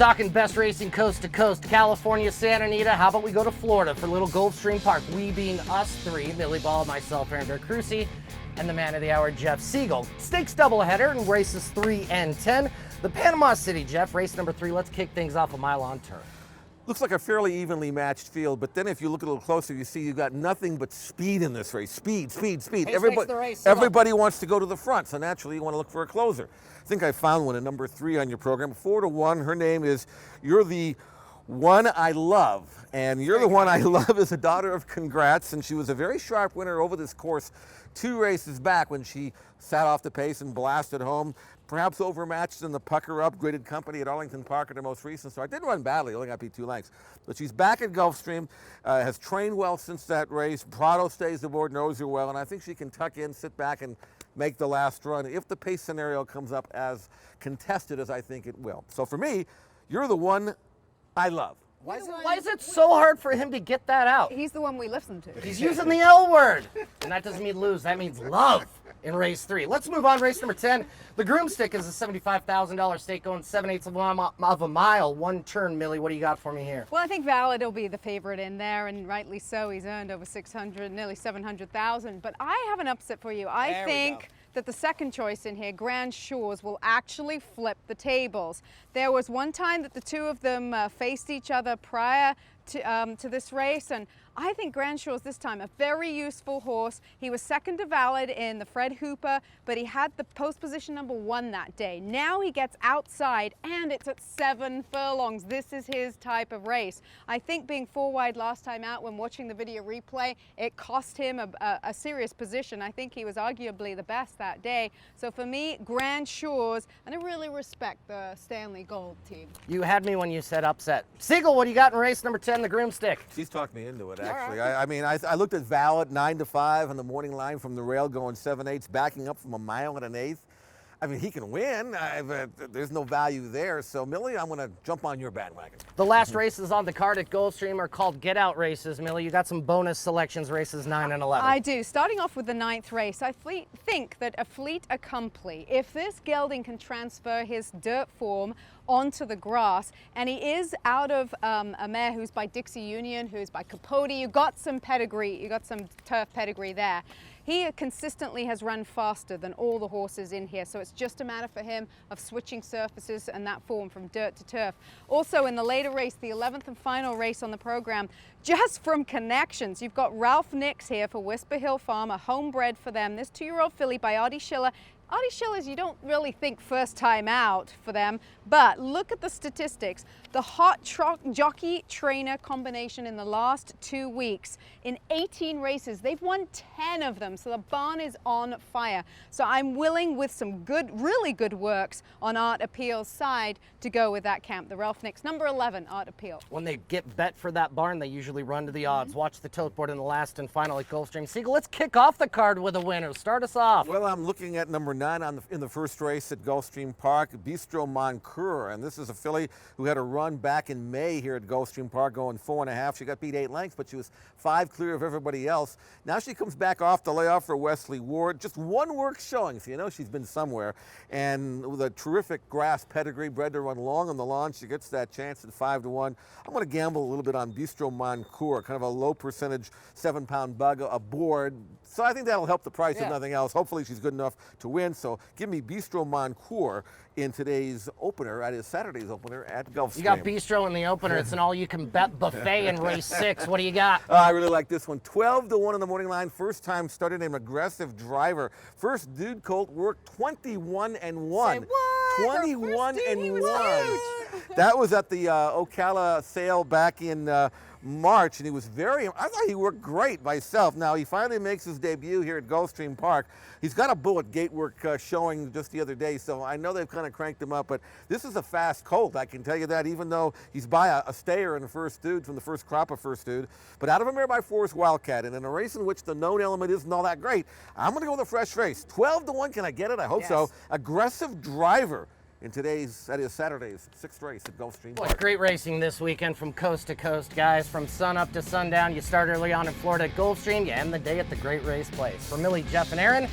talking best racing coast to coast, California, Santa Anita. How about we go to Florida for little Gulfstream Park? We being us three, Millie Ball, myself, Aaron Vercruysse, and the man of the hour, Jeff Siegel. Stakes doubleheader in races 3 and 10. The Panama City, Jeff, race number 3. Let's kick things off a mile on turf. Looks like a fairly evenly matched field, but then if you look a little closer, you see you got nothing but speed in this race. Speed. Everybody wants to go to the front, so naturally you want to look for a closer. I think I found one at number 3 on your program, 4-1. Her name is You're the One I Love, and You're the One I Love is a daughter of Congrats, and she was a very sharp winner over this course 2 races back when she sat off the pace and blasted home. Perhaps overmatched in the Pucker Upgraded Company at Arlington Park at her most recent start. Didn't run badly, only got beat 2 lengths. But she's back at Gulfstream, has trained well since that race. Prado stays aboard, knows her well, and I think she can tuck in, sit back, and make the last run if the pace scenario comes up as contested as I think it will. So for me, You're the One I Love. Why is it so hard for him to get that out? He's the one we listen to. He's using the L word. And that doesn't mean lose, that means love in race 3. Let's move on, race number 10. The Groomstick is a $75,000 stake going 7/8 of a mile, 1 turn. Millie, what do you got for me here? Well, I think Valid will be the favorite in there, and rightly so. He's earned over 600, nearly 700,000. But I have an upset for you. I think that the second choice in here, Grand Shores, will actually flip the tables. There was one time that the two of them faced each other prior to this race, and I think Grand Shores this time, a very useful horse. He was second to Valid in the Fred Hooper, but he had the post position number 1 that day. Now he gets outside, and it's at 7 furlongs. This is his type of race. I think being 4 wide last time out, when watching the video replay, it cost him a serious position. I think he was arguably the best that day. So for me, Grand Shores, and I really respect the Stanley Gold team. You had me when you said upset. Siegel, what do you got in race number 10, the Groomstick? She's talked me into it, actually. I looked at Valid 9-5 on the morning line from the rail going 7/8, backing up from 1 1/8. I mean, he can win. There's no value there. So, Millie, I'm going to jump on your bandwagon. The last races on the card at Gulfstream are called Get Out races. Millie, you got some bonus selections, races 9 and 11. I do. Starting off with the 9th race, I think that a Fleet Accompli, if this gelding can transfer his dirt form onto the grass, and he is out of a mare who's by Dixie Union, who's by Capote, you got some pedigree, you got some turf pedigree there. He consistently has run faster than all the horses in here, so it's just a matter for him of switching surfaces and that form from dirt to turf. Also in the later race, the 11th and final race on the program, just from connections, you've got Ralph Nix here for Whisper Hill Farm, a homebred for them. This 2-year-old filly by Artie Schiller. Artie Schiller's, you don't really think first time out for them, but look at the statistics. The hot jockey trainer combination in the last 2 weeks. In 18 races, they've won 10 of them, so the barn is on fire. So I'm willing, with some good, really good works on Art Appeal's side, to go with that camp, the Ralph Nix, number 11, Art Appeal. When they get bet for that barn, they usually run to the odds. Watch the tote board in the last and final at Gulfstream. Siegel, let's kick off the card with a winner. Start us off. Well, I'm looking at number 9 in the first race at Gulfstream Park, Bistro Moncur, and this is a filly who had a run back in May here at Gulfstream Park going 4.5. She got beat 8 lengths, but she was 5 clear of everybody else. Now she comes back off the layoff for Wesley Ward. Just 1 work showing, so you know she's been somewhere. And with a terrific grass pedigree, bred to run long on the lawn, she gets that chance at 5-1. I'm going to gamble a little bit on Bistro Moncur, kind of a low percentage 7-pound bug aboard. So I think that'll help the price if nothing else. Hopefully she's good enough to win. So give me Bistro Moncur in today's opener, at his Saturday's opener at Gulfstream. You got Bistro in the opener. It's an all-you-can-bet buffet in race 6. What do you got? I really like this one. 12-1 on the morning line. First time started, an aggressive driver. First dude colt worked 21-1. Say what? 21-1. That was at the Ocala sale back in March, and he was I thought he worked great myself. Now he finally makes his debut here at Gulfstream Park. He's got a bullet gate work showing just the other day, so I know they've kind of cranked him up, but this is a fast colt, I can tell you that, even though he's by a stayer in the first dude from the first crop of first dude. But out of a mare by Forrest Wildcat, and in a race in which the known element isn't all that great, I'm going to go with a fresh race. 12-1, can I get it? I hope so. Aggressive driver in Saturday's 6th race at Gulfstream Park. Well, great racing this weekend from coast to coast, guys. From sun up to sundown. You start early on in Florida at Gulfstream. You end the day at the Great Race Place. For Millie, Jeff, and Aaron,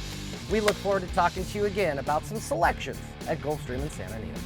we look forward to talking to you again about some selections at Gulfstream in Santa Anita.